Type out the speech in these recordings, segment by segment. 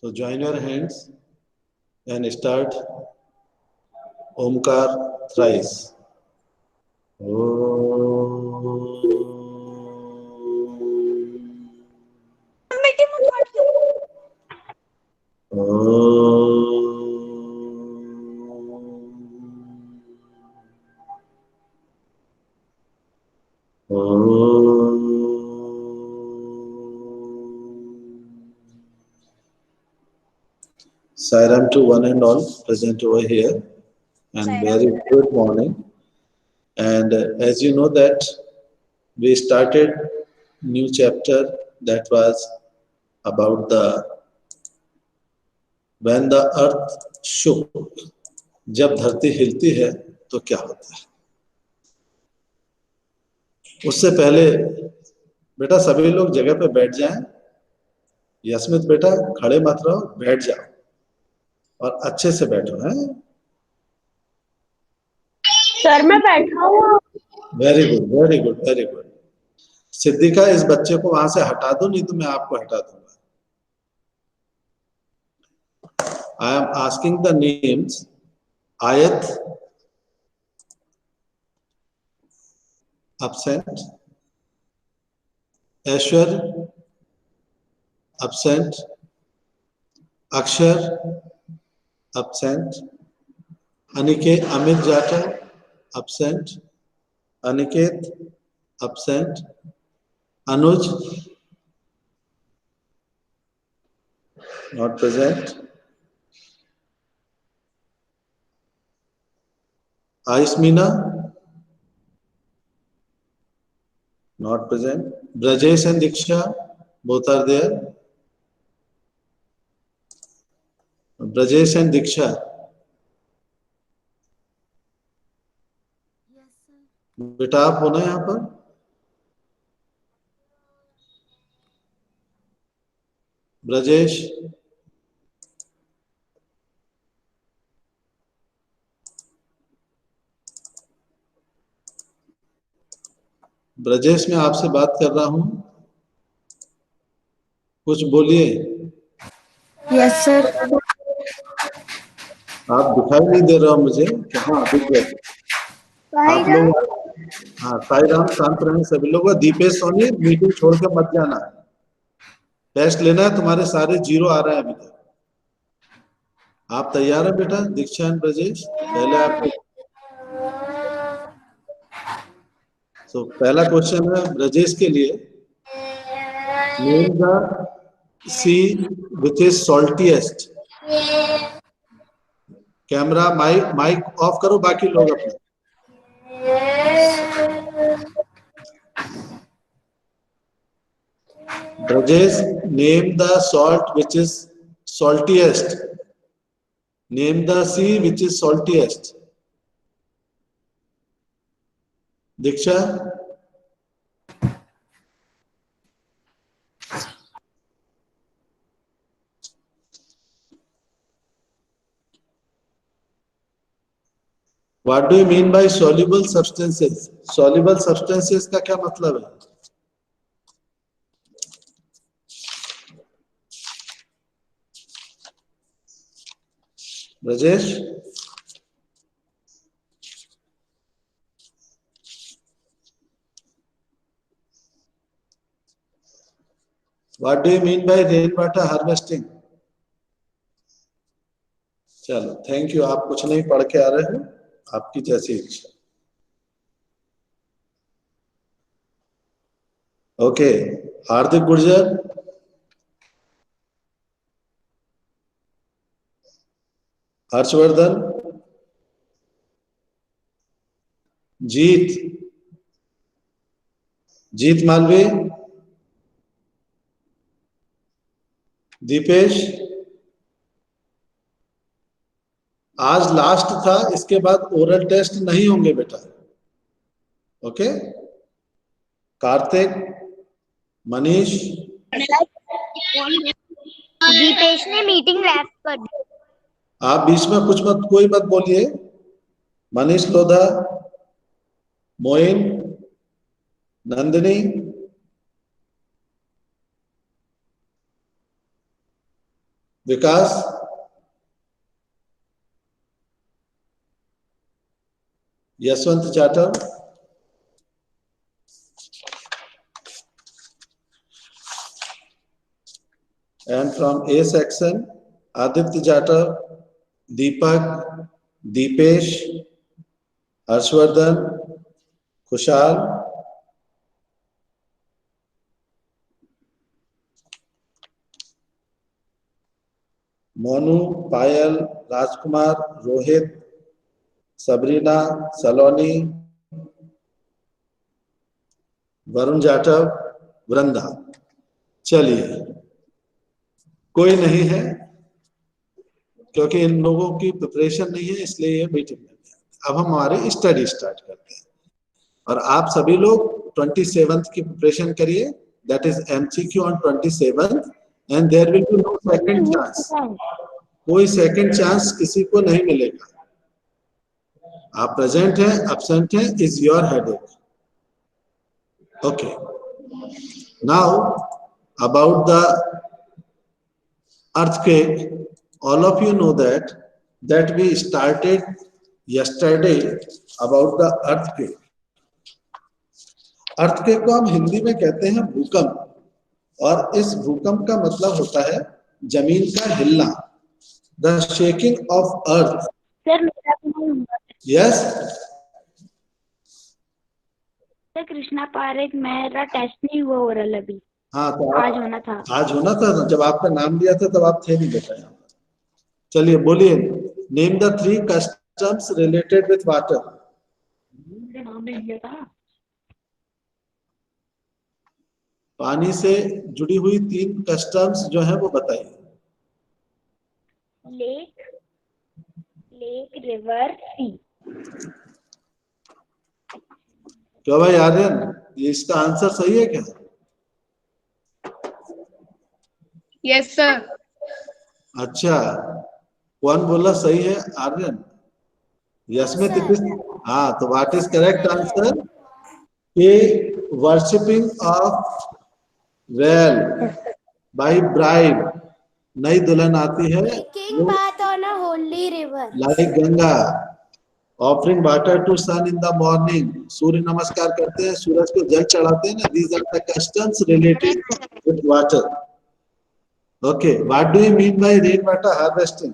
So join your hands and start Omkar thrice. Sairam to one and all present over here, and very good morning. And as you know that we started new chapter that was about the when the earth shook. जब धरती हिलती है तो क्या होता है। उससे पहले बेटा सभी लोग जगह पे बैठ जाएं। यस्मित बेटा खड़े मत रहो, बैठ जाओ और अच्छे से बैठो। हैं सर मैं बैठा हूँ। Very good very good very good. Siddhika इस बच्चे को वहां से हटा दो, नहीं तो मैं आपको हटा दूंगा। I am asking the names. आयत absent, ऐश्वर्य absent, अक्षर absent, Aniket Amit Jatav absent, Aniket absent, Anuj not present, आयुष्मीना not present, Brajesh and Diksha both are there. Brajesh and Diksha. Yes, sir. बेटा आप हो ना यहाँ पर। ब्रजेश ब्रजेश मैं आपसे बात कर रहा हूँ, कुछ बोलिए। Yes sir. आप दिखाई नहीं दे रहे हो मुझे कि हाँ दिख गए आप लोग। हाँ साई राम शांत रहें सभी लोग। दीपेश सोनी मीटिंग छोड़ के मत जाना, टेस्ट लेना है। तुम्हारे सारे जीरो आ रहे हैं अभी तक। आप तैयार है बेटा? दीक्षा एंड ब्रजेश पहले आपको तो पहला क्वेश्चन है ब्रजेश के लिए। Name the sea which is saltiest. Camera mic off करो, बाकी लोग अपने। Brajesh, name the salt which is saltiest. Name the sea which is saltiest. Diksha? What do you mean by soluble substances? Soluble substances का क्या मतलब है? Brajesh? What do you mean by rainwater harvesting? चलो thank you. आप कुछ नहीं पढ़ के आ रहे हो, आपकी जैसी इच्छा। ओके हार्दिक गुर्जर, हर्षवर्धन, जीत मालवीय, दीपेश। आज लास्ट था, इसके बाद ओरल टेस्ट नहीं होंगे बेटा। ओके कार्तिक, मनीष। दीपेश ने मीटिंग रैप कर दी। आप बीच में कुछ मत कोई मत बोलिए। मनीष लोधा, मोइन, नंदिनी, विकास, Yashwant Jatav, and from A section, Aditya Jatav, Deepak, Deepesh, Harshvardhan, Kushal, Monu, Payal, Rajkumar, Rohit, Sabrina, Saloni, Varun Jatav, वृंदा। चलिए, कोई नहीं है क्योंकि इन लोगों की प्रिपरेशन नहीं है, इसलिए ये मीटिंग में गया। अब हम हमारे स्टडी स्टार्ट करते हैं और आप सभी लोग 27th की प्रिपरेशन करिए, that is MCQ on 27th and there will be no second chance. कोई सेकंड चांस किसी को नहीं मिलेगा। आप प्रेजेंट हैं, एब्सेंट हैं, is your headache. Okay, now about the earthquake, all of you know that we started yesterday about the earthquake. earthquake को हम हिंदी में कहते हैं भूकंप, और इस भूकंप का मतलब होता है जमीन का हिलना, the shaking of earth. Yes. Krishna Parekh, मेरा टेस्ट नहीं हुआ ओरल अभी। हाँ, तो आज होना था। आज होना था, जब आपका नाम लिया था तब आप थे नहीं बेटा यहाँ पर। चलिए बोलिए, name the 3 customs related with water. नाम नहीं लिया था। पानी से जुड़ी हुई 3 कस्टम्स जो है वो बताइए। Lake, river, sea. क्यों भाई आर्यन, ये इसका आंसर सही है क्या? Yes sir. अच्छा, कौन बोला सही है? आर्यन, यशमित, हाँ, तो व्हाट इज करेक्ट आंसर? के worshipping of well by bride, नई दुल्हन आती है, taking bath on a holy river, like Ganga, offering water to sun in the morning, सूर्य नमस्कार करते हैं, सूरज को जल चढ़ाते हैं ना, these are the customs related with water. Okay, what do you mean by rain water harvesting?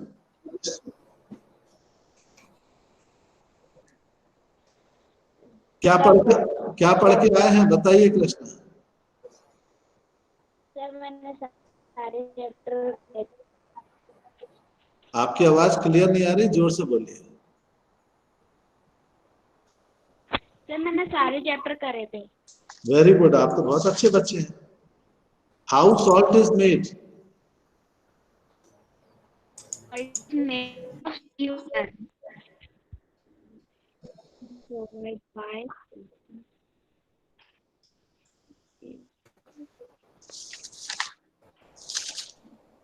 क्या पढ़ के आए हैं, बताइए कृष्ण। सर मैंने सारे चैप्टर। आपकी आवाज क्लियर नहीं आ रही, जोर से बोलिए। सर मैंने सारे चैप्टर करे थे। वेरी गुड, आप तो बहुत अच्छे बच्चे हैं। How salt is made?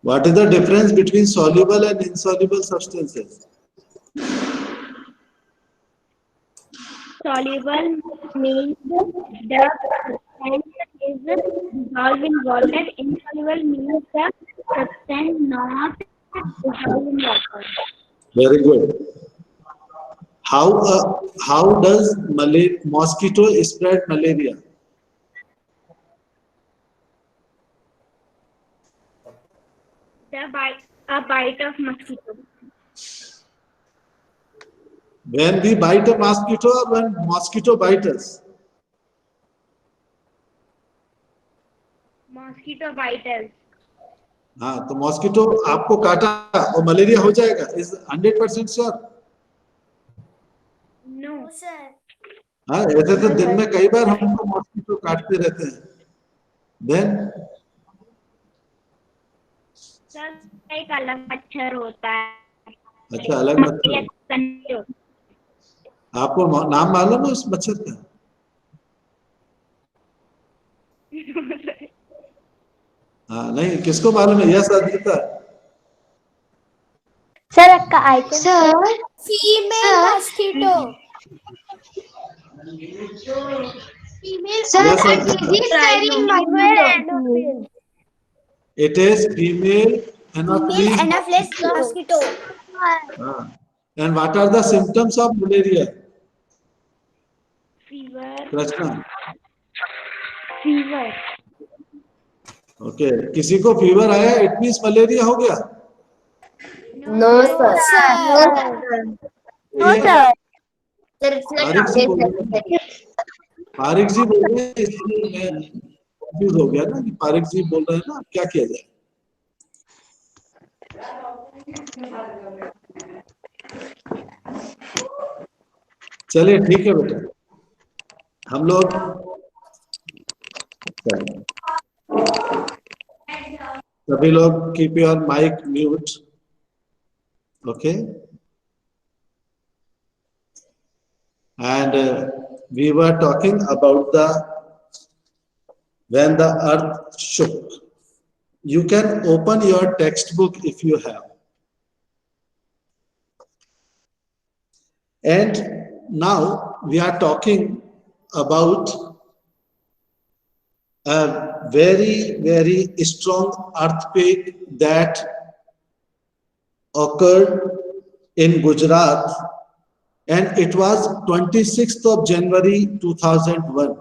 What is the difference between soluble and insoluble substances? Soluble means the substance is dissolved in water. Insoluble means the substance not dissolved in water. Very good. How does mosquito spread malaria? A bite of mosquito. When we bite a mosquito or when mosquito bites us? Mosquito bites. हाँ, तो mosquito आपको काटा और malaria हो जाएगा, is 100% sure? No sir. हाँ, ऐसे तो दिन में कई बार हमको मॉस्किटो काटते रहते हैं। देन सर एक अलग मच्छर होता है। अच्छा, अलग मच्छर। आपको नाम मालूम है उस मच्छर का? हाँ, नहीं, किसको मालूम है? यस अद्विता। सर आपका item sir female mosquito. Sir Yes, it is very minute. it is female Anopheles. Anopheles mosquito. And what are the symptoms of malaria? Fever. Krishna. Fever. Okay, किसी को फीवर आया इट मींस मलेरिया हो गया? No, sir. No, sir. Pareek जी बोल रहे हैं, इसलिए मैं कंफ्यूज हो गया ना कि पारिक जी बोल रहे हैं ना, क्या किया जाए? चलिए ठीक है बेटा, हम लोग सभी लोग keep your mic mute. Okay, and we were talking about the when the earth shook. You can open your textbook if you have. And now we are talking about a very strong earthquake that occurred in Gujarat, and it was 26th of January 2001.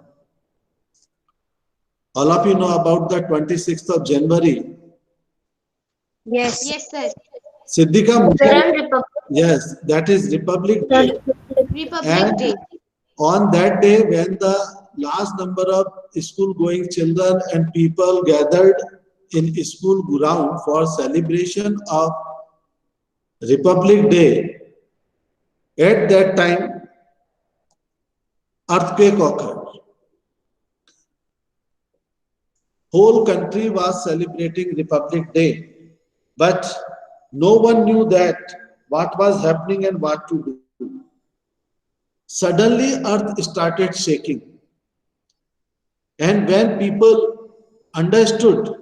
All of you know about the 26th of January. Yes, sir. Siddhika, yes, that is Republic Day. Republic Day. On that day, when the large number of school-going children and people gathered in school ground for celebration of Republic Day, at that time, earthquake occurred. Whole country was celebrating Republic Day, but no one knew that what was happening and what to do. Suddenly, earth started shaking. And when people understood,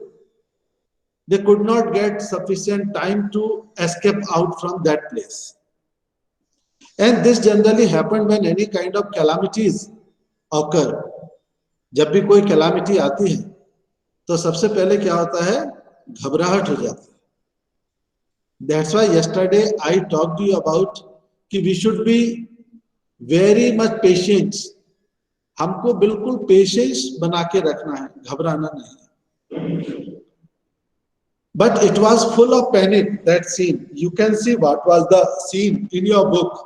they could not get sufficient time to escape out from that place. And this generally happened when any kind of calamities occur. जब भी कोई calamity आती है, तो सबसे पहले क्या होता है? घबराहट हो जाती है. That's why yesterday I talked to you about कि we should be very much patient. हमको बिल्कुल पेशेंस बना के रखना है, घबराना नहीं. But it was full of panic, that scene. You can see what was the scene in your book.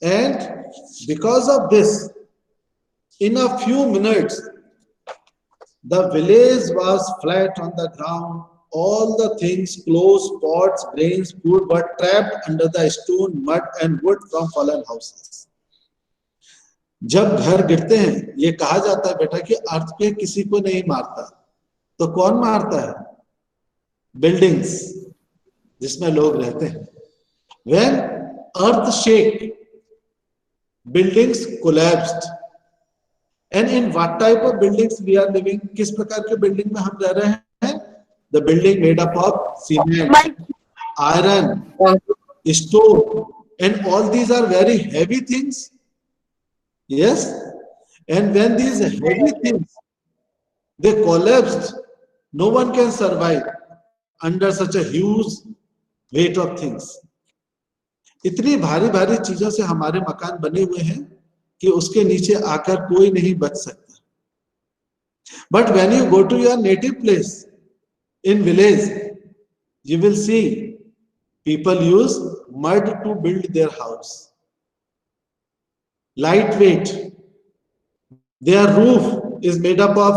And because of this, in a few minutes, the village was flat on the ground. All the things, clothes, pots, grains, food were trapped under the stone, mud and wood from fallen houses. जब घर गिरते हैं, ये कहा जाता है बेटा कि अर्थक्वेक किसी को नहीं मारता, तो कौन मारता है? बिल्डिंग्स जिसमें लोग रहते हैं. When earth shake, buildings collapsed. And in what type of buildings we are living? किस प्रकार के बिल्डिंग में हम रह रहे हैं? The building made up of cement, iron, stone, and all these are very heavy things. Yes, and when these heavy things they collapsed, no one can survive under such a huge weight of things. इतनी भारी भारी चीजों से हमारे मकान बने हुए हैं कि उसके नीचे आकर कोई नहीं बच सकता. But when you go to your native place in village, you will see people use mud to build their house. Lightweight. Their roof is made up of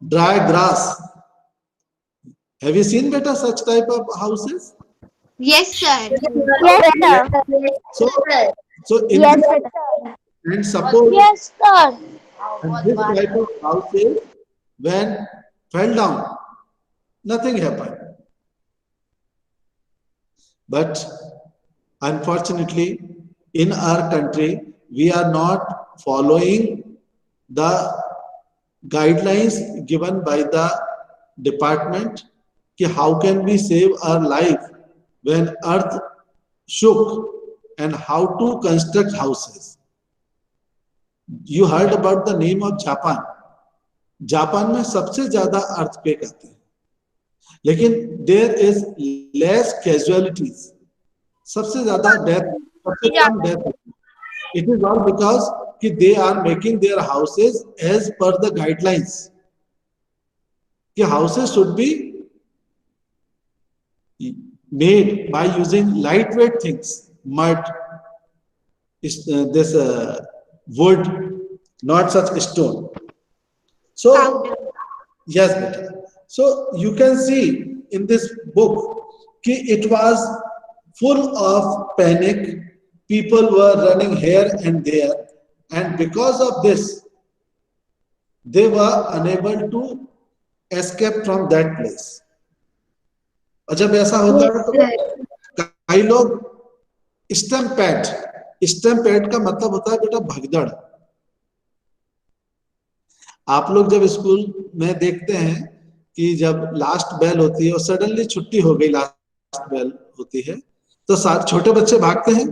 dry grass. Have you seen better such type of houses? Yes, sir. Yes, sir. So in Yes, this, sir. and suppose Yes, sir. and this type of houses when fell down, nothing happened. But unfortunately, in our country, we are not following the guidelines given by the department कि how can we save our life when earth shook and how to construct houses. You heard about the name of Japan. Japan में सबसे ज्यादा earthquake आते हैं. लेकिन there is less casualties, सबसे ज्यादा death, सबसे कम death. It is all because कि they are making their houses as per the guidelines, कि houses should be made by using lightweight things, mud, this wood, not such stone. So yes, beta. So you can see in this book कि it was full of panic. People were running here and there, and because of this, they were unable to escape from that place. और जब ऐसा होता है तो कई लोग स्टैम्पैड, स्टैम्पैड का मतलब होता है बेटा भगदड़। आप लोग जब स्कूल में देखते हैं कि जब लास्ट बेल होती है और सडनली छुट्टी हो गई, लास्ट बेल होती है, तो छोटे बच्चे भागते हैं,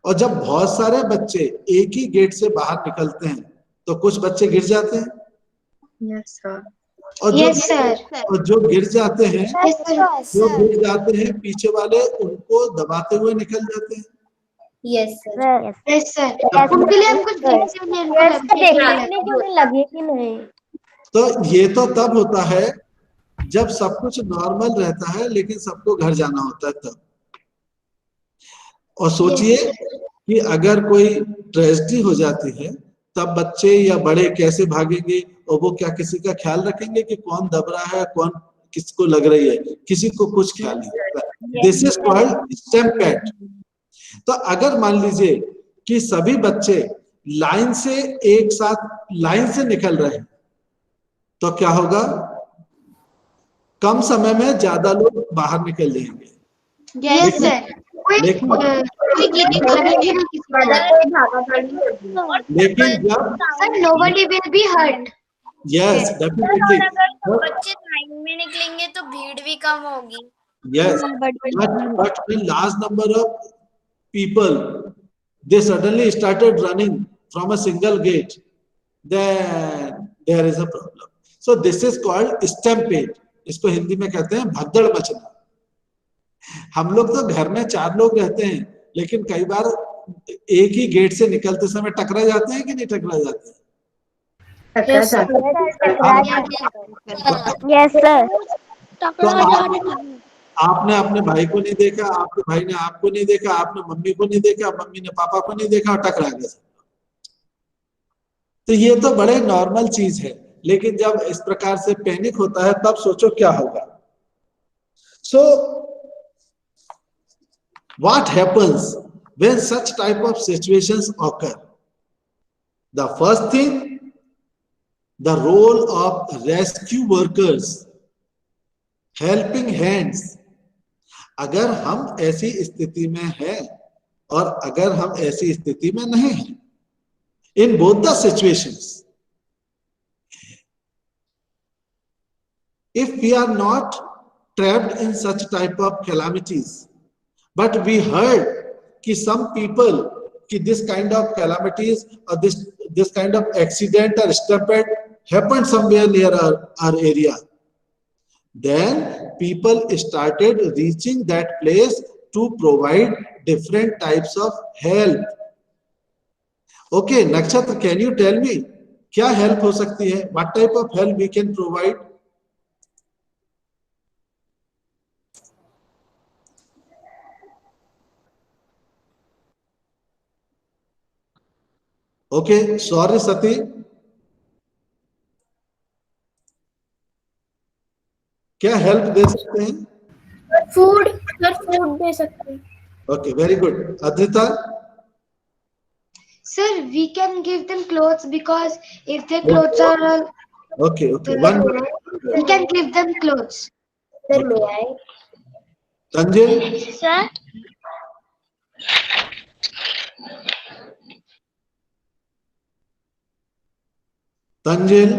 और जब बहुत सारे बच्चे एक ही गेट से बाहर निकलते हैं तो कुछ बच्चे गिर जाते हैं। Yes, sir. और Yes, sir. और जो गिर जाते हैं, Yes, sir. जो गिर जाते हैं पीछे वाले उनको दबाते हुए निकल जाते हैं। Yes, sir. Yes, sir. उनके लिए हम कुछ गिफ्ट भी देखने क्यों नहीं लगे कि नहीं? तो ये तो तब होता है जब सब कुछ नॉर्मल रहता है लेकिन सबको घर जाना होता है तब। और सोचिए कि अगर कोई ट्रेजेडी हो जाती है तब बच्चे या बड़े कैसे भागेंगे, और वो क्या किसी का ख्याल रखेंगे कि कौन दब रहा है, कौन किसको लग रही है, किसी को कुछ ख्याल नहीं। This is called stampede. तो अगर मान लीजिए कि सभी बच्चे लाइन से एक साथ लाइन से निकल रहे हैं तो क्या होगा, कम समय में ज्यादा लोग बाहर निकल जाएंगे। Yes, sir. लेकिन जब Sir, nobody will be hurt. Yes definitely, बच्चे लाइन में निकलेंगे तो भीड़ भी कम होगी। yes, but when large number of people they suddenly started running from a single gate, then there is a problem. So this is called stampede. इसको हिंदी में कहते हैं भगदड़ मचना। हम लोग तो घर में 4 लोग रहते हैं लेकिन कई बार एक ही गेट से निकलते समय टकरा जाते हैं कि नहीं टकरा जाते हैं? Yes sir. तो आपने अपने भाई को नहीं देखा, आपके भाई ने आपको नहीं देखा, आपने मम्मी को नहीं देखा, मम्मी ने पापा को नहीं देखा और टकरा गए। तो ये तो बड़े नॉर्मल चीज है, लेकिन जब इस प्रकार से पैनिक होता है तब सोचो क्या होगा। So what happens when such type of situations occur? The first thing, the role of rescue workers, helping hands. अगर हम ऐसी स्थिति में हैं और अगर हम ऐसी स्थिति में नहीं हैं, in both the situations, if we are not trapped in such type of calamities, but we heard कि some people कि this kind of calamities or this kind of accident or stampede happened somewhere near our area, then people started reaching that place to provide different types of help. Okay, Nakshatra, can you tell me क्या help हो सकती है? What type of help we can provide? Okay, sorry Sati. क्या help दे सकते हैं? Food, sir food दे सकते हैं। Okay, very good. Adrita? Sir, we can give them clothes because if their clothes are Okay, one minute. we can give them clothes. Sir may I? Tanjil? Sir Tanjil?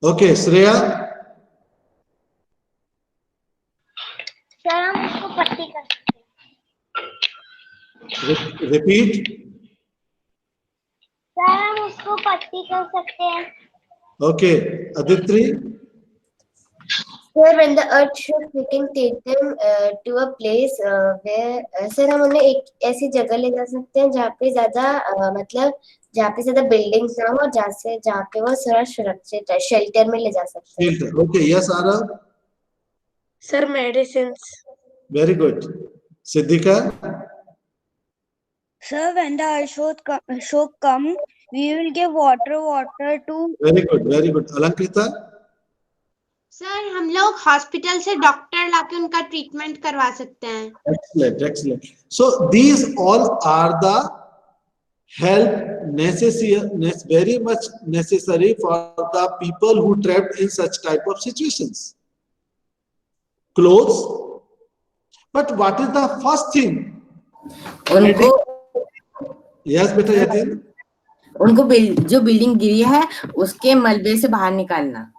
Okay, Shreya? Sir हम उसको पट्टी कर सकते हैं। Repeat. Sir हम उसको पट्टी कर सकते हैं। Okay, Aditri. Sir, when the earth shook, we can take them to a place where sir हम उन्हें एक ऐसी जगह ले जा सकते हैं जहाँ पे ज्यादा मतलब जहाँ पे ज्यादा बिल्डिंग्स ना हो और जहाँ पे वो थोड़ा सुरक्षित है, शेल्टर में ले जा सकते हैं. Filter. Okay, yes, Arav. Sir, medicines. Very good. Siddhika. Sir, when the shock come, we will give water to. Very good, very good. Alankrita. Sir हम लोग हॉस्पिटल से डॉक्टर लाके उनका ट्रीटमेंट करवा सकते हैं. Excellent, excellent. So these all are the help necessary, very much necessary for the people who trapped in such type of situations. Clothes. But what is the first thing? उनको Yes, beta Yatin. उनको जो building गिरी है उसके मलबे से बाहर निकालना.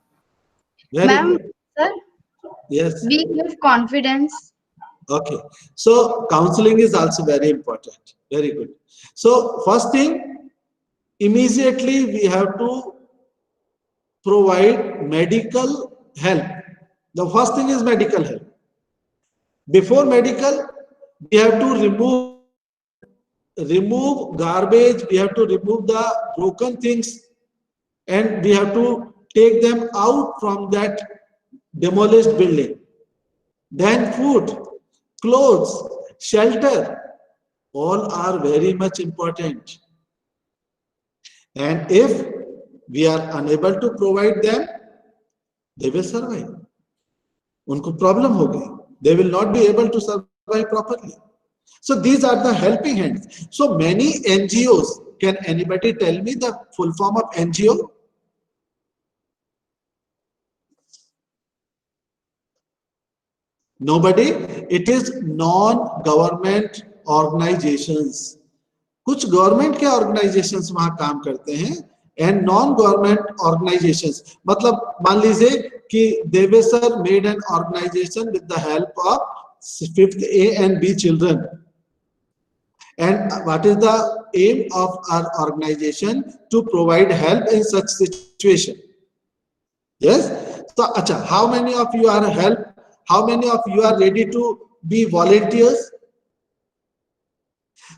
Very Ma'am, good. sir, Yes. we give confidence. Okay. So counseling is also very important. Very good. So first thing, immediately we have to provide medical help. The first thing is medical help. Before medical, we have to remove garbage, we have to remove the broken things, and we have to take them out from that demolished building. Then food, clothes, shelter, all are very much important. And if we are unable to provide them, they will survive. Unko problem ho gayi. They will not be able to survive properly. So these are the helping hands. So many NGOs, can anybody tell me the full form of NGO? Nobody? It is non-government organizations. कुछ government के organisations वहां काम करते हैं and non government organisations. मतलब मान लीजिए कि देवे sir made an organisation with the help of 5th A and B children. And what is the aim of our organization? To provide help in such situation. Yes. So, acha, how many of you are help? How many of you are ready to be volunteers?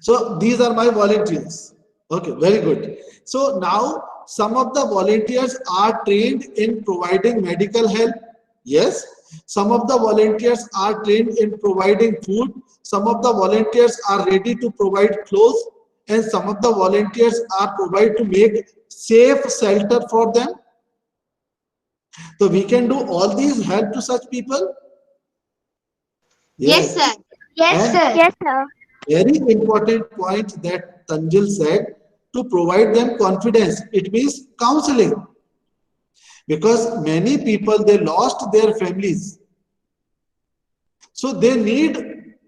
So these are my volunteers. Okay, very good. So now some of the volunteers are trained in providing medical help. Yes. Some of the volunteers are trained in providing food. Some of the volunteers are ready to provide clothes, and some of the volunteers are provided to make safe shelter for them. So we can do all these help to such people. Yes, sir. Yes, And sir. Yes, sir. very important point that Tanjil said, to provide them confidence. It means counseling. Because many people, they lost their families. So they need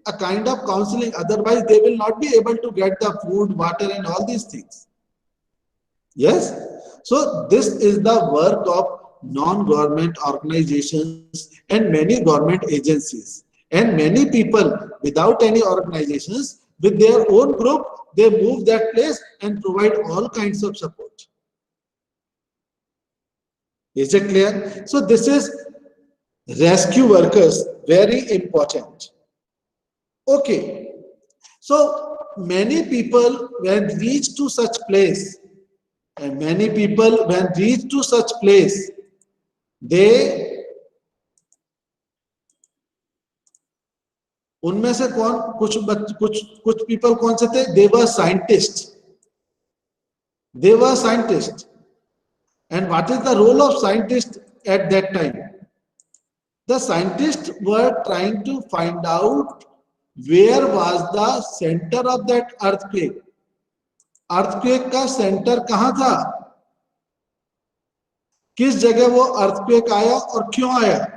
a kind of counseling. Otherwise, they will not be able to get the food, water, and all these things. Yes. So this is the work of non-government organizations and many government agencies. And many people without any organizations, with their own group, they move that place and provide all kinds of support. Is it clear? So this is rescue workers, very important. Okay. So many people when reach to such place, and many people when reach to such place, they उनमें से कौन कुछ people कौन से थे? They were scientists. They were scientists. And what is the role of scientists at that time? The scientists were trying to find out where was the center of that earthquake. Earthquake का center कहाँ था? किस जगह वो earthquake आया और क्यों आया?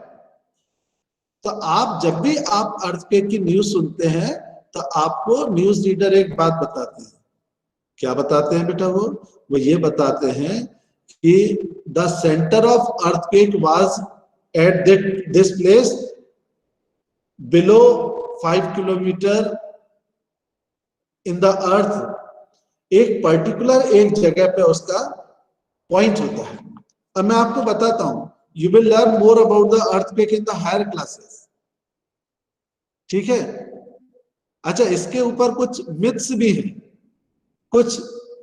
तो आप जब भी आप अर्थक्वेक की न्यूज सुनते हैं तो आपको न्यूज रीडर एक बात बताते हैं. क्या बताते हैं बेटा? वो ये बताते हैं कि the centre of earthquake was at this place below 5 kilometre in the earth. एक पर्टिकुलर एक जगह पे उसका पॉइंट होता है. अब मैं आपको बताता हूं, you will learn more about the earthquake in the higher classes, ठीक है। अच्छा, इसके ऊपर कुछ मिथ्स भी हैं, कुछ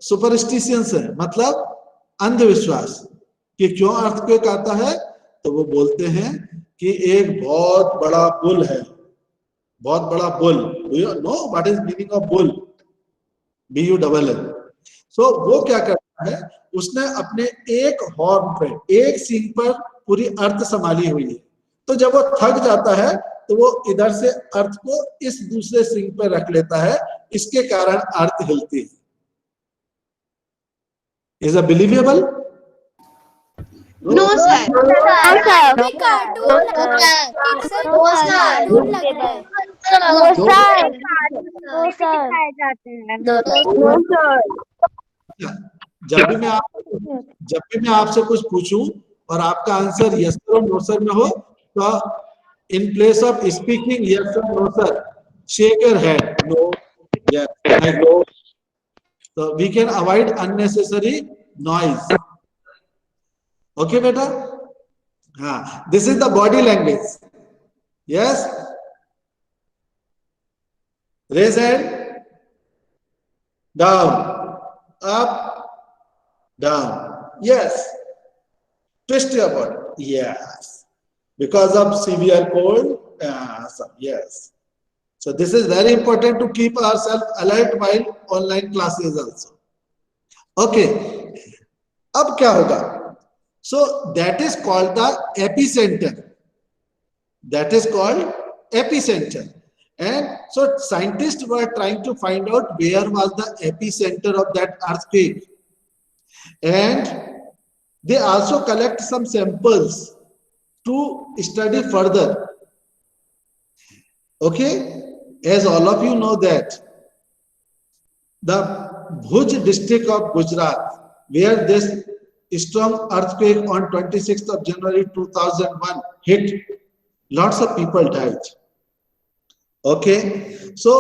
सुपरस्टिशंस है, मतलब अंधविश्वास कि क्यों अर्थक्वेक आता है। तो वो बोलते हैं कि एक बहुत बड़ा बुल है, बहुत बड़ा bull. Do you know what is meaning of bull? BULL। सो वो क्या करता है, उसने अपने एक हॉर्न पे, एक सींग पर पूरी अर्थ संभाली हुई है। तो जब वो थक जाता है तो वो इधर से अर्थ को इस दूसरे सींग पर रख लेता है, इसके कारण अर्थ हिलती है। Is a believable? No sir. जब भी मैं आपसे कुछ पूछूं और आपका आंसर यस सर और नो सर में हो, तो in place of speaking yes और no sir, shake your head no, yes, like no. So we can avoid unnecessary noise. Okay, beta? हाँ, this is the body language. Yes. Raise hand. Down, up, down. Yes. Twist your body. Yes. Because of severe cold. Yes. So this is very important to keep ourselves alert while online classes also. Okay. अब क्या होगा? So that is called the epicenter. That is called epicenter. And so scientists were trying to find out where was the epicenter of that earthquake. And they also collect some samples to study further. Okay, as all of you know that the Bhuj district of Gujarat, where this strong earthquake on 26th of January 2001 hit, lots of people died. Okay, so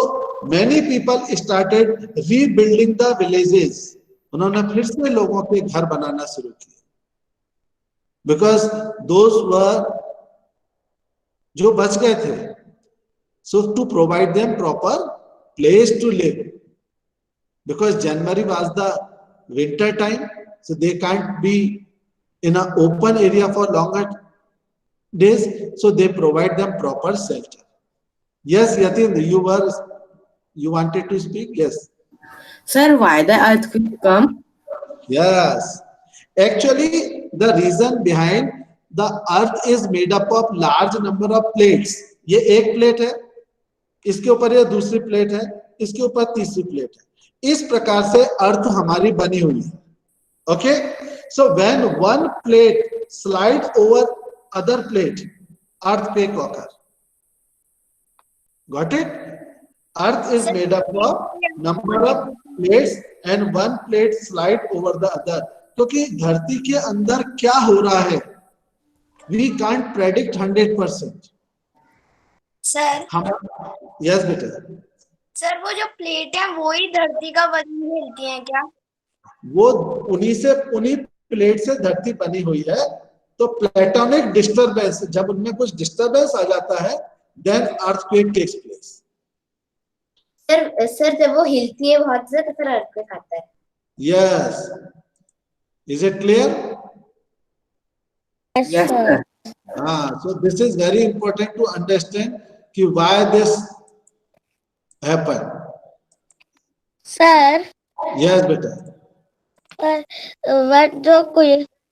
many people started rebuilding the villages. उन्होंने फिर से लोगों के घर बनाना शुरू किए, because those were जो बच गए थे, so to provide them proper place to live, because January was the winter time, so they can't be in an open area for longer days, so they provide them proper shelter. Yes, Yatin, you wanted to speak? Yes. Sir, why the earthquake come? Yes. Actually, the reason behind the earth is made up of large number of plates. ये एक plate है, इसके ऊपर ये दूसरी plate है, इसके ऊपर तीसरी प्लेट है। इस प्रकार से अर्थ हमारी बनी हुई है। Okay? So when one plate slides over other plate, earthquake occurs. Got it? Earth is made up of number of plates and one plate slide over the other. क्योंकि धरती के अंदर क्या हो रहा है, we can't predict 100%. Sir yes बेटा। Sir वो जो प्लेट है वो ही धरती का वजन हिलती है क्या? वो उन्हीं प्लेट से धरती बनी हुई है। तो प्लेटोनिक डिस्टरबेंस, जब उनमें कुछ डिस्टरबेंस आ जाता है, then earthquake takes place. Sir जब वो हिलती है बहुत से तो फिर अर्थक्वेक आता है। Yes, is it clear? Yes, sir. हाँ, so this is very important to understand कि why this happen. Sir Yes बेटा।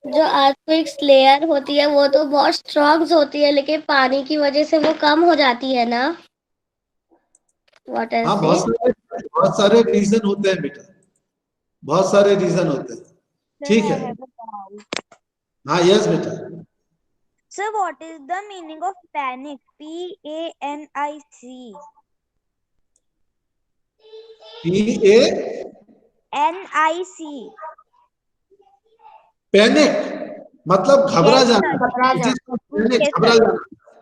जो अर्थक्वेक लेयर होती है वो तो बहुत स्ट्रॉन्ग होती है, लेकिन पानी की वजह से वो कम हो जाती है ना? हाँ, बहुत सारे रीजन होते हैं बेटा, बहुत सारे रीजन होते हैं। ठीक है, हाँ यस बेटा। Sir what is the meaning of panic? PANIC। PANIC। Panic मतलब घबरा जाना, घबरा जाना।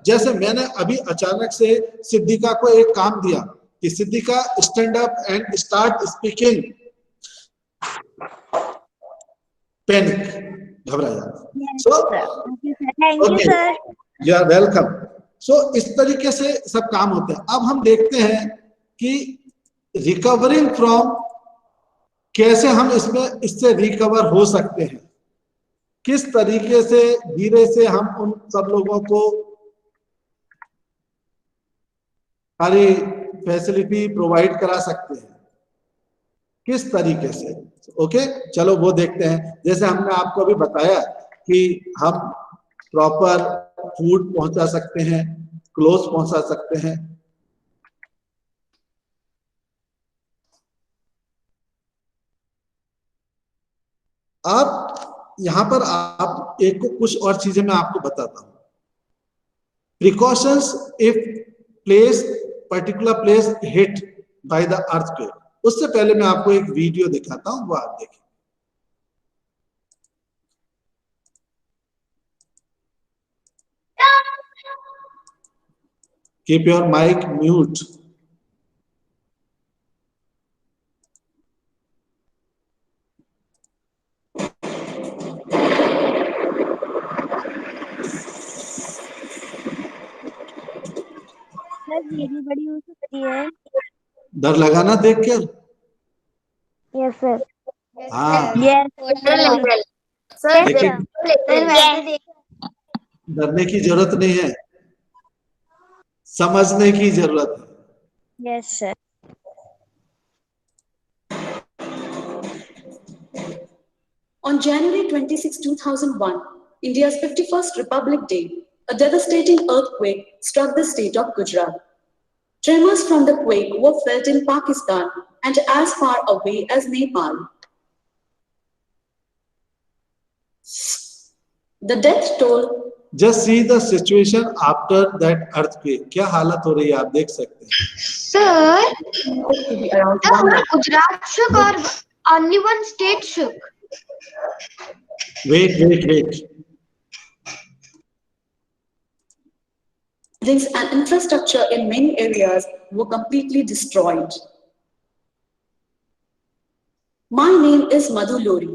जैसे मैंने अभी अचानक से सिद्धिका को एक काम दिया कि Siddhika stand up and start speaking. Panic, घबरा जाना। So thank you okay, sir. You are welcome. So इस तरीके से सब काम होते हैं। अब हम देखते हैं कि रिकवरिंग फ्रॉम, कैसे हम इससे रिकवर हो सकते हैं, किस तरीके से धीरे से हम उन सब लोगों को सारी फैसिलिटी प्रोवाइड करा सकते हैं, किस तरीके से। ओके, चलो वो देखते हैं। जैसे हमने आपको अभी बताया कि हम प्रॉपर फूड पहुंचा सकते हैं, क्लोथ्स पहुंचा सकते हैं। अब यहां पर आप एक को कुछ और चीजें मैं आपको बताता हूं। Precautions if place, particular place hit by the earthquake. उससे पहले मैं आपको एक वीडियो दिखाता हूं, वो आप देखिए। Keep your mic mute. Sir मेरी बड़ी हो सकती है। डर लगा ना देख कर? Yes sir. हाँ, यस General. Sir, लेकिन general. डरने की जरूरत नहीं है, समझने की जरूरत है। Yes sir. On January 26, 2001, India's 51st Republic Day, a devastating earthquake struck the state of Gujarat. Tremors from the quake were felt in Pakistan and as far away as Nepal. The death toll. Just see the situation after that earthquake. क्या हालत हो रही है आप देख सकते हैं। Sir, To be around the 1 whole lakh. Gujarat shook or only one state shook? Wait. Buildings and infrastructure in many areas were completely destroyed. My name is Madhu Lori.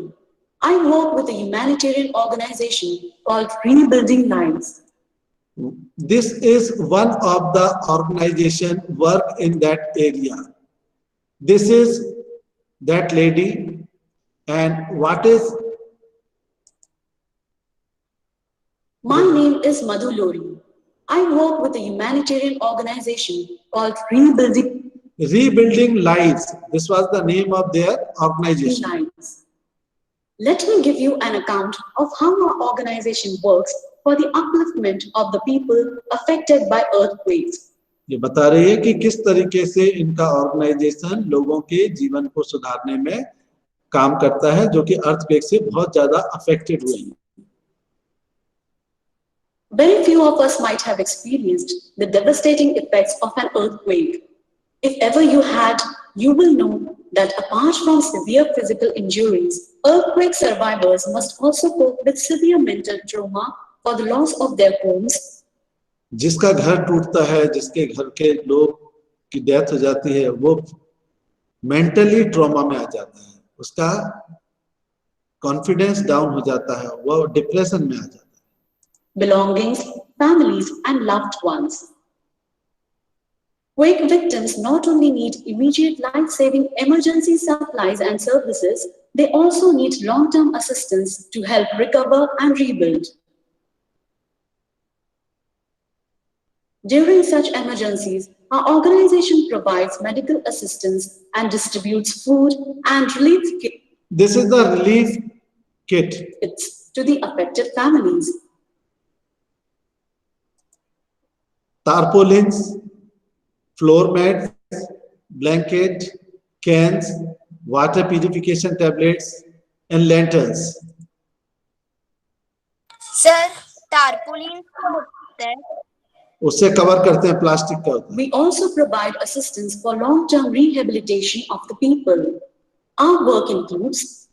I work with a humanitarian organization called Rebuilding Lives. This is one of the organization work in that area. This is that lady, and what is? My name is Madhu Lori. I work with a humanitarian organization called Rebuilding Lives. This was the name of their organization. Lives. Let me give you an account of how our organization works for the upliftment of the people affected by earthquakes. ये बता रही है कि किस तरीके से इनका organisation लोगों के जीवन को सुधारने में काम करता है, जो कि अर्थक्वेक से बहुत ज्यादा अफेक्टेड हुए हैं। Very few of us might have experienced the devastating effects of an earthquake. If ever you had, you will know that apart from severe physical injuries, earthquake survivors must also cope with severe mental trauma for the loss of their homes. जिसका घर टूटता है, जिसके घर के लोग की death हो जाती है, वो मेंटली ट्रॉमा में आ जाता है, उसका कॉन्फिडेंस डाउन हो जाता है, वो डिप्रेशन में आ जाता है। Belongings, families, and loved ones. Quake victims not only need immediate life-saving emergency supplies and services, they also need long-term assistance to help recover and rebuild. During such emergencies, our organization provides medical assistance and distributes food and relief This is the relief kits to the affected families. Tarpaulins, floor mats, blanket, cans, water purification tablets, and lanterns. Sir tarpaulin होता है, उससे cover करते हैं, plastic का होता है। We also provide assistance for long-term rehabilitation of the people. Our work includes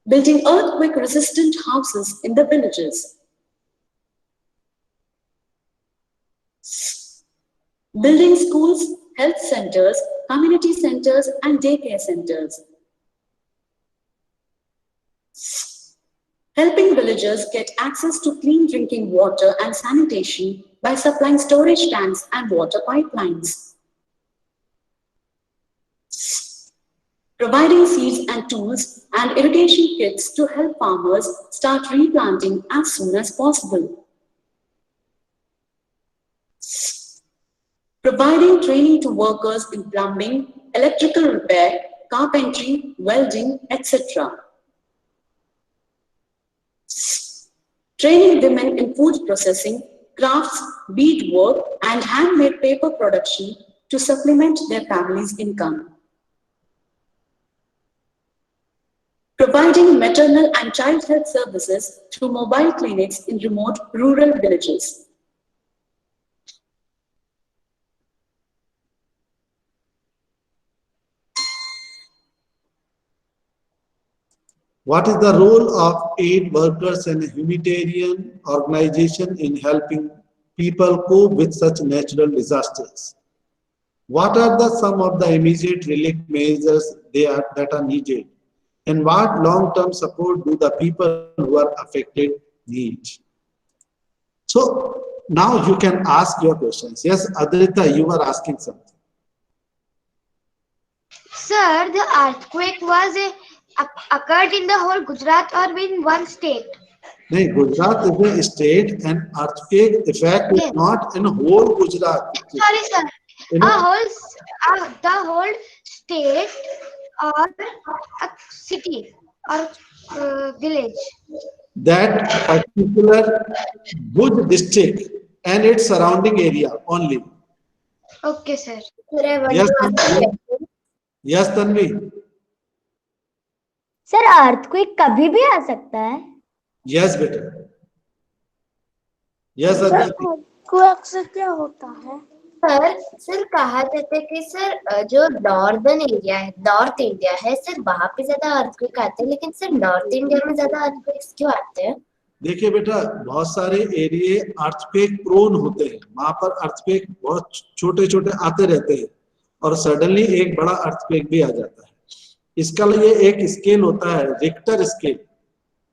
building earthquake-resistant houses in the villages, building schools, health centers, community centers, and daycare centers, helping villagers get access to clean drinking water and sanitation by supplying storage tanks and water pipelines. Providing seeds and tools and irrigation kits to help farmers start replanting as soon as possible. Providing training to workers in plumbing, electrical repair, carpentry, welding, etc. Training women in food processing, crafts, beadwork, and handmade paper production to supplement their families' income. Providing maternal and child health services through mobile clinics in remote rural villages. What is the role of aid workers and humanitarian organization in helping people cope with such natural disasters? What are some of the immediate relief measures that are needed? And what long-term support do the people who are affected need? So now you can ask your questions. Yes, Adrita, you were asking something. Sir, the earthquake was occurred in the whole Gujarat or in one state? No, Gujarat is a state and earthquake effect is not in whole Gujarat. Sorry, sir. The whole state or a city or village? That particular Bhuj district and its surrounding area only. Okay, sir. Yes, yes, Tanvi. Sir earthquake कभी भी आ सकता है? Yes, बेटा. Yes, Aditi. Earthquake से क्या होता है? Sir कहा जाता है कि सर जो नॉर्दर्न एरिया है, नॉर्थ इंडिया है सर, वहां पे ज्यादा अर्थक्वेक आते हैं, लेकिन सर नॉर्थ इंडिया में ज्यादा अर्थक्वेक्स क्यों आते हैं? देखिए बेटा, बहुत सारे एरिया अर्थक्वेक प्रोन होते हैं, वहां पर अर्थक्वेक बहुत छोटे छोटे आते रहते हैं और सडनली एक बड़ा अर्थक्वेक भी आ जाता है. इसका लिए एक स्केल होता है, Richter scale.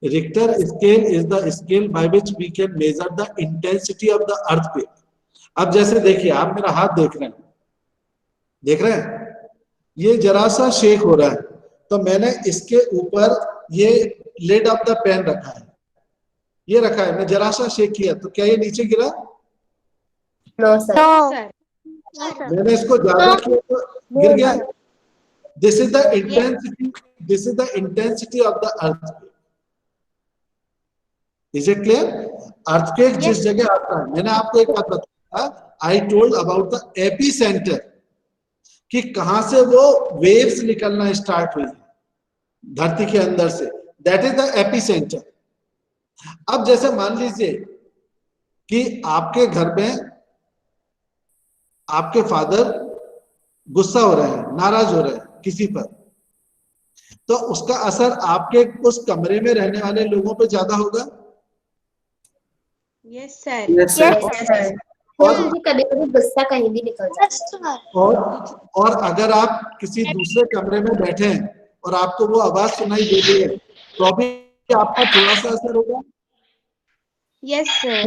Richter scale is the scale by which we can measure the intensity of the earthquake. अब जैसे देखिए, आप मेरा हाथ देख रहे हैं, ये जरा सा शेक हो रहा है, तो मैंने इसके ऊपर ये लिड ऑफ द पेन रखा है, ये रखा है, मैं जरा सा शेक किया तो क्या ये नीचे गिरा? No sir. मैंने इसको ज्यादा किया तो गिर गया. This is the intensity of the earthquake. Is it clear? Earthquake जिस जगह आता है, मैंने आपको एक बात बताया, I told about the epicenter, कि कहां से वो वेव्स निकलना स्टार्ट हुई धरती के अंदर से, दैट इज द एपिसेंटर. अब जैसे मान लीजिए कि आपके घर में आपके फादर गुस्सा हो रहे हैं, नाराज हो रहे हैं किसी पर, तो उसका असर आपके उस कमरे में रहने वाले लोगों पे ज्यादा होगा. Yes sir. और कभी कभी गुस्सा कहीं भी निकल जाता है. और अगर आप किसी दूसरे कमरे में बैठे हैं और आपको वो आवाज सुनाई दे रही है, तो भी आपका थोड़ा सा असर होगा. Yes sir.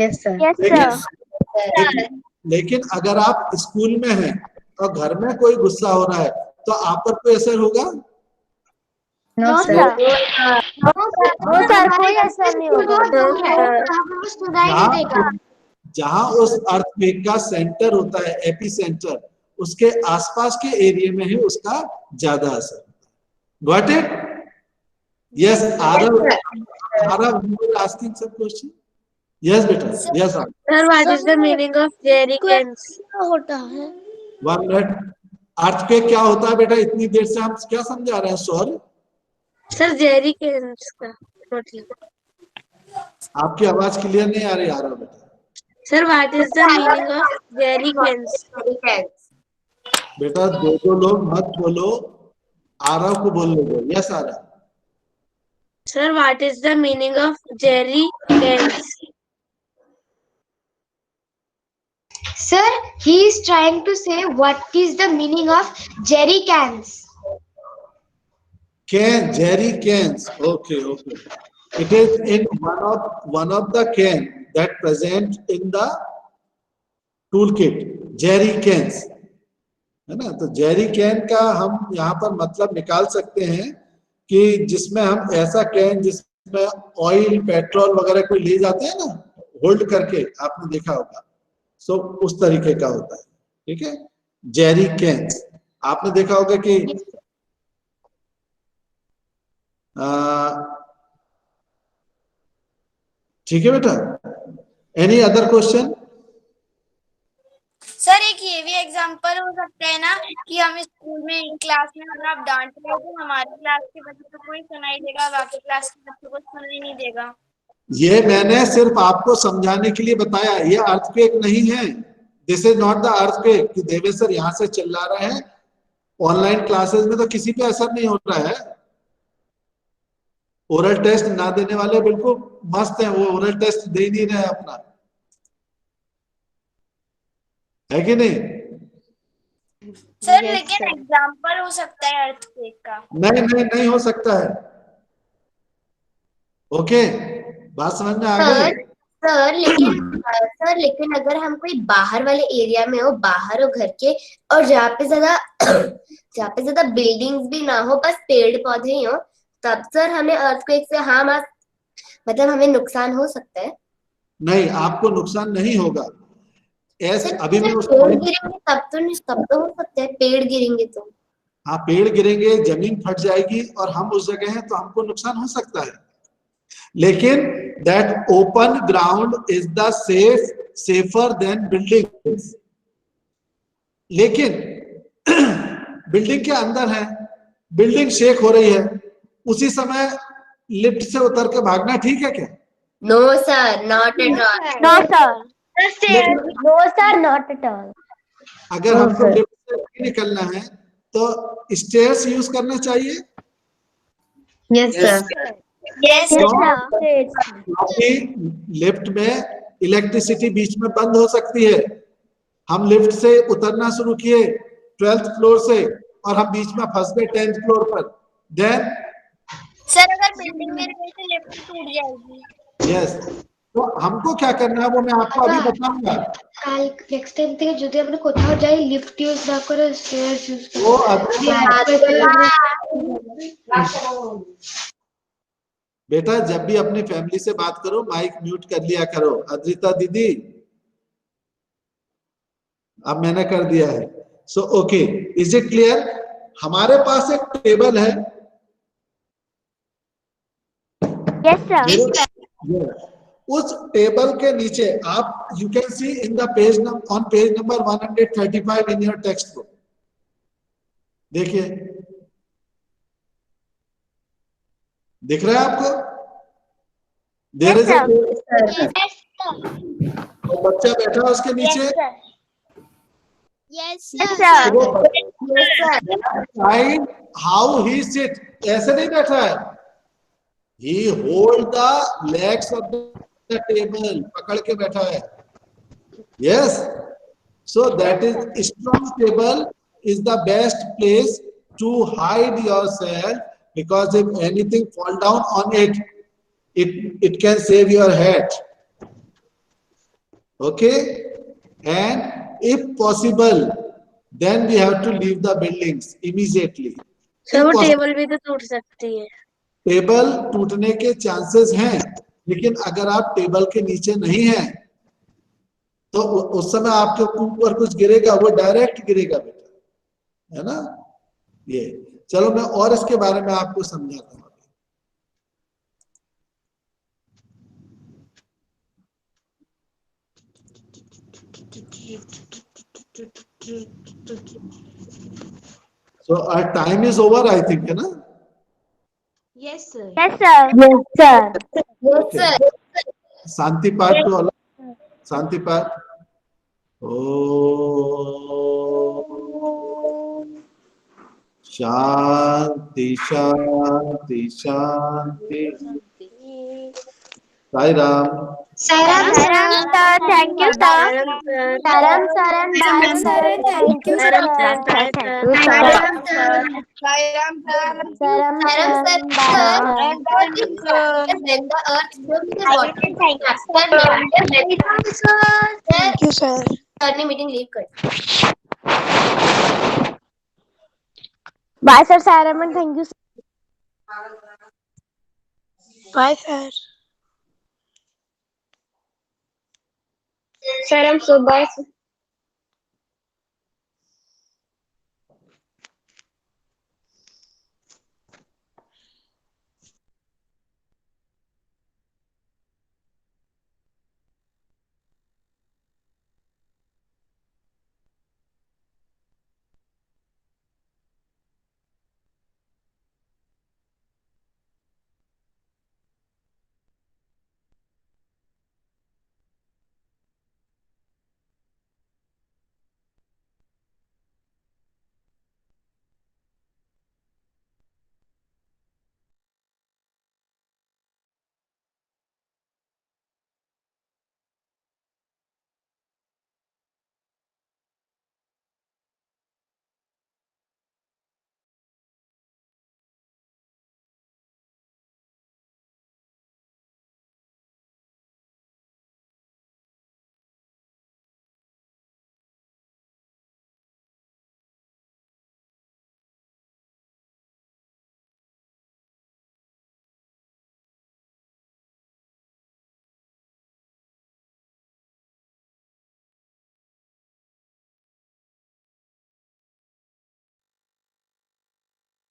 लेकिन अगर आप स्कूल में हैं और घर में कोई गुस्सा हो रहा है, तो आप पर कोई असर होगा? No sir. कोई असर नहीं होगा. जहां उस अर्थक्वेक का सेंटर होता है, एपी सेंटर, उसके आसपास के एरिया में ही उसका ज्यादा असर होता है. Got it? Yes. Aarav you were asking some question. Yes बेटा. Yes sir, what is the meaning of jerry cans? क्या होता है? 1 मिनट. अर्थक्वेक क्या होता है बेटा? इतनी देर से हम क्या समझा रहे हैं? सॉरी सर, जेरी केन्स का मतलब. आपकी आवाज क्लियर नहीं आ रही. आ रहा बेटा. Sir, what is the meaning of jerry cans? बेटा दो लोग मत बोलो, आरव को बोलने दो. Yes Aarav. Sir, what is the meaning of jerry cans? Sir, he is trying to say what is the meaning of jerry cans. Jerry cans. Okay. It is in one of the can that present in the toolkit, jerry cans, है ना। तो jerry can का हम यहाँ पर मतलब निकाल सकते हैं कि जिसमें हम ऐसा कैन जिसमें ऑयल पेट्रोल वगैरह कोई ले जाते हैं ना होल्ड करके, आपने देखा होगा। सो उस तरीके का होता है, ठीक है, जेरी कैन्स। आपने देखा होगा कि ठीक है बेटा। Any other question? सर एक ये भी एग्जांपल हो सकता है ना कि हम स्कूल में क्लास में अगर आप डांट रहे हो तो हमारी क्लास के बच्चों को ही सुनाई देगा, बाकी क्लास के बच्चों को सुनाई नहीं देगा। ये मैंने सिर्फ आपको समझाने के लिए बताया, ये अर्थक्वेक नहीं है। This is not the earthquake कि देवेश सर यहाँ से चिल्ला रहे हैं। ऑनलाइन क्लासेस में तो किसी पे असर नहीं हो रहा है। ओरल टेस्ट ना देने वाले बिल्कुल मस्त हैं, वो ओरल टेस्ट दे नहीं रहे अपना, है कि नहीं? सर लेकिन एग्जांपल हो सकता है अर्थक्वेक का। नहीं हो सकता है। ओके, बात समझ में आ गई? सर लेकिन अगर हम कोई बाहर वाले एरिया में हो, बाहर हो घर के, और जहाँ पे ज्यादा बिल्डिंग्स भी ना हो, बस पेड़ पौधे ही हो, तब सर हमें अर्थक्वेक से मतलब हमें नुकसान हो सकता है? नहीं, आपको नुकसान नहीं होगा। अभी भी पेड़ गिरेंगे तब तो हो सकता है, पेड़ गिरेंगे तो। हाँ, पेड़ गिरेंगे, जमीन फट जाएगी और हम उस जगह हैं तो हमको नुकसान हो सकता है। लेकिन that open ground is the safer than buildings. लेकिन बिल्डिंग के अंदर है, बिल्डिंग शेक हो रही है, उसी समय लिफ्ट से उतर के भागना ठीक है क्या? No sir, not at all. No sir, no sir, not at all. अगर हमको लिफ्ट से नहीं निकलना है तो स्टेयर्स यूज करना चाहिए। Yes sir. क्योंकि लिफ्ट में इलेक्ट्रिसिटी बीच में बंद हो सकती है। हम लिफ्ट से उतरना शुरू किए 12th फ्लोर से और हम बीच में फंस गए 10th फ्लोर पर, देन सर अगर बिल्डिंग में रहे तो लिफ्ट टूट जाएगी। यस, तो हमको क्या करना है वो मैं आपको अभी बताऊंगा। नेक्स्ट टाइम থেকে যদি আপনি কোথাও যাই লিফট ইউজ না করে স্টেয়ারস ইউজ वो बेटा जब भी अपनी फैमिली से बात करो माइक म्यूट कर लिया करो। अद्रिता दीदी, अब मैंने कर दिया है। So okay, is it clear? हमारे पास एक टेबल है। Yes sir. उस टेबल के नीचे आप you can see in the page on page number 135 in your text book. देखिए, दिख रहा है आपको? देयर इज बच्चा बैठा उसके नीचे। Yes sir. How he sit, ऐसे नहीं बैठा है। He hold the legs of the table, पकड़ के बैठा है। Yes, so that is strong table is the best place to hide yourself, because if anything fall down on it, it can save your head. Okay, and if possible then we have to leave the buildings immediately. Sir वो table भी तो टूट सकती है। Table टूटने के chances हैं, लेकिन अगर आप टेबल के नीचे नहीं हैं तो उस समय आपके ऊपर कुछ गिरेगा, वो डायरेक्ट गिरेगा बेटा, है ना। ये चलो मैं और इसके बारे में आपको समझाता हूँ। So our time is over, I think, है ना? Yes sir. Yes sir. Yes sir. शांति पाठ तो अलग, शांति पाठ। ओ शांति शांति शांति। Sai Ram. Saram sir, thank you, sir. Saram sir and Saram sir, thank you sir. Saram sir. Saram sir, when the earth shook, the water after thank you sir. sir ने मीटिंग लीव कर Bye, sir. Saram, and thank you. Bye sir. Saram, so bye.